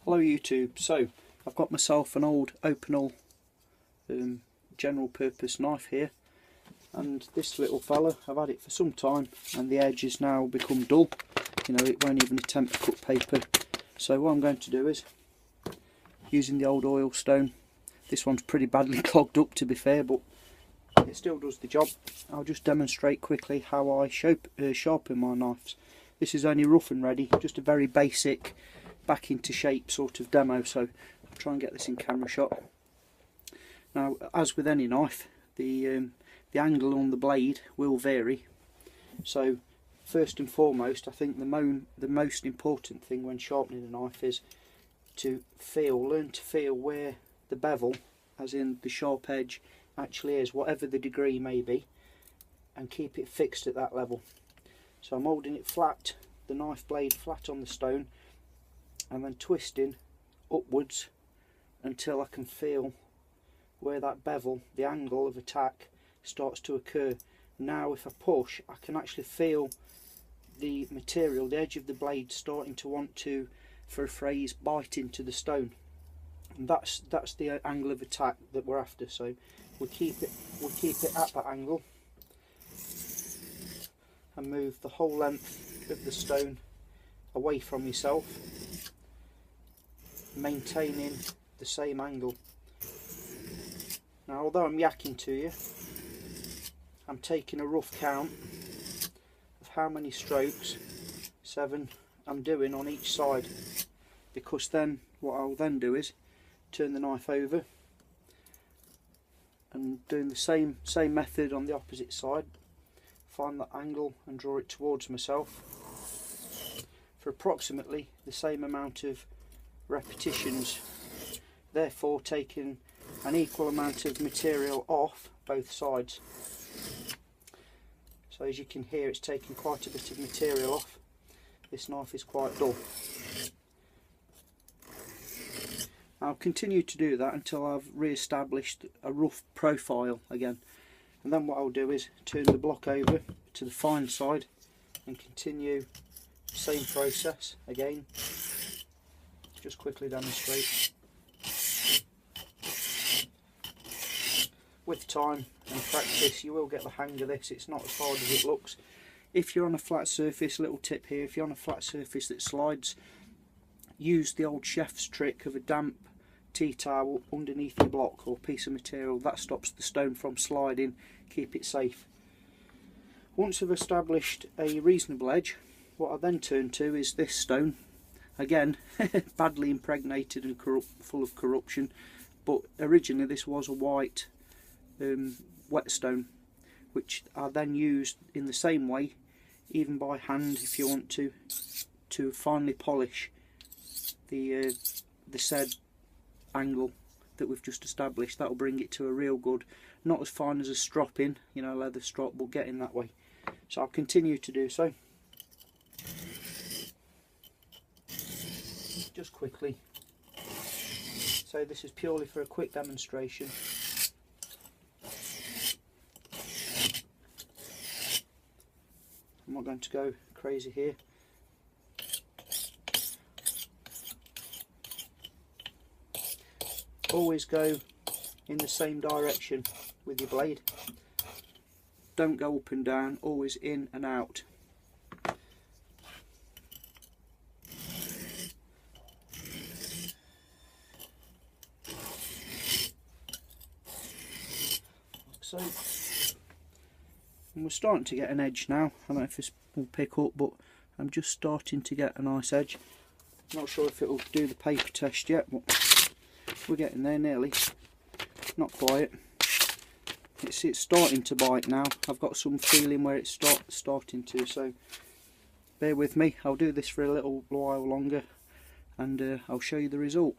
Hello YouTube. So I've got myself an old Opinel general purpose knife here, and this little fella, I've had it for some time and the edge has now become dull. You know, it won't even attempt to cut paper. So what I'm going to do is, using the old oil stone, this one's pretty badly clogged up to be fair, but it still does the job. I'll just demonstrate quickly how I sharpen my knives. This is only rough and ready, just a very basic back into shape sort of demo, so I'll try and get this in camera shot. Now, as with any knife, the angle on the blade will vary, so first and foremost I think the most important thing when sharpening a knife is to learn to feel where the bevel, as in the sharp edge, actually is, whatever the degree may be, and keep it fixed at that level. So I'm holding it flat, the knife blade flat on the stone, and then twisting upwards until I can feel where that bevel, the angle of attack, starts to occur. Now if I push, I can actually feel the material, the edge of the blade, starting to want to, for a phrase, bite into the stone, and that's the angle of attack that we're after. So we'll keep it at that angle and move the whole length of the stone away from yourself, maintaining the same angle. Now, although I'm yakking to you, I'm taking a rough count of how many strokes, 7, I'm doing on each side, because then what I'll then do is turn the knife over and doing the same method on the opposite side, find that angle and draw it towards myself for approximately the same amount of repetitions, therefore taking an equal amount of material off both sides. So as you can hear, it's taking quite a bit of material off. This knife is quite dull. I'll continue to do that until I've re-established a rough profile again, and then what I'll do is turn the block over to the fine side and continue the same process again. Just quickly demonstrate. With time and practice you will get the hang of this. It's not as hard as it looks. If you're on a flat surface, little tip here, if you're on a flat surface that slides, use the old chef's trick of a damp tea towel underneath your block or piece of material. That stops the stone from sliding, keep it safe. Once I've established a reasonable edge, what I then turn to is this stone. Again, badly impregnated and full of corruption, but originally this was a white whetstone, which I then used in the same way, even by hand if you want to finely polish the said angle that we've just established. That will bring it to a real good, not as fine as a stropping, you know, leather strop, but getting that way. So I'll continue to do so. Just quickly. So this is purely for a quick demonstration. I'm not going to go crazy here. Always go in the same direction with your blade. Don't go up and down, always in and out. So, and we're starting to get an edge now. I don't know if this will pick up, but I'm just starting to get a nice edge. Not sure if it will do the paper test yet, but we're getting there nearly. Not quite. It's starting to bite now. I've got some feeling where it's starting to, so bear with me. I'll do this for a little while longer and I'll show you the result.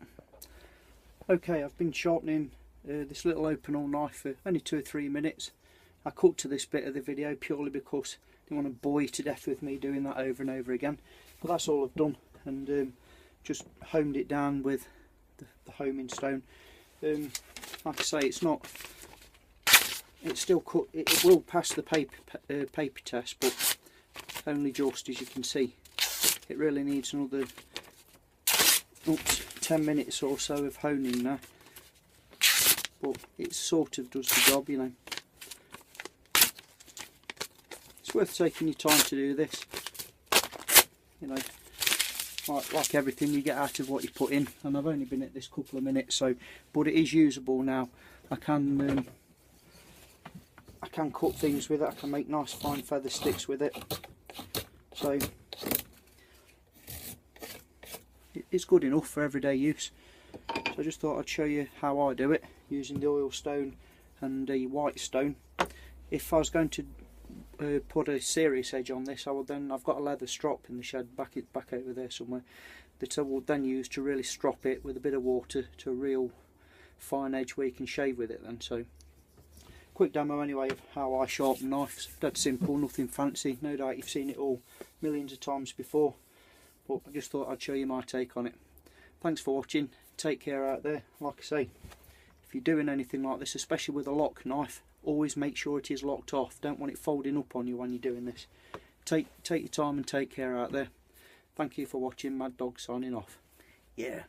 Okay, I've been sharpening this little Opinel knife for only 2 or 3 minutes. I cut to this bit of the video purely because I didn't want to bore you to death with me doing that over and over again. But that's all I've done, and just homed it down with the homing stone. Like I say, it's still cut. It will pass the paper test, but only just, as you can see. It really needs another 10 minutes or so of honing now, but it sort of does the job, you know. It's worth taking your time to do this, you know. Like everything, you get out of what you put in, and I've only been at this couple of minutes, so, but it is usable now. I can cut things with it. I can make nice fine feather sticks with it, so it's good enough for everyday use. So I just thought I'd show you how I do it using the oil stone and the white stone. If I was going to put a serious edge on this, I've got a leather strop in the shed back over there somewhere that I will then use to really strop it with a bit of water to a real fine edge where you can shave with it then. So quick demo anyway of how I sharpen knives. Dead simple, nothing fancy. No doubt you've seen it all millions of times before, but I just thought I'd show you my take on it. Thanks for watching. Take care out there. Like I say, if you're doing anything like this, especially with a lock knife, always make sure it is locked off. Don't want it folding up on you when you're doing this. Take your time and take care out there. Thank you for watching. Mad Dog signing off. Yeah.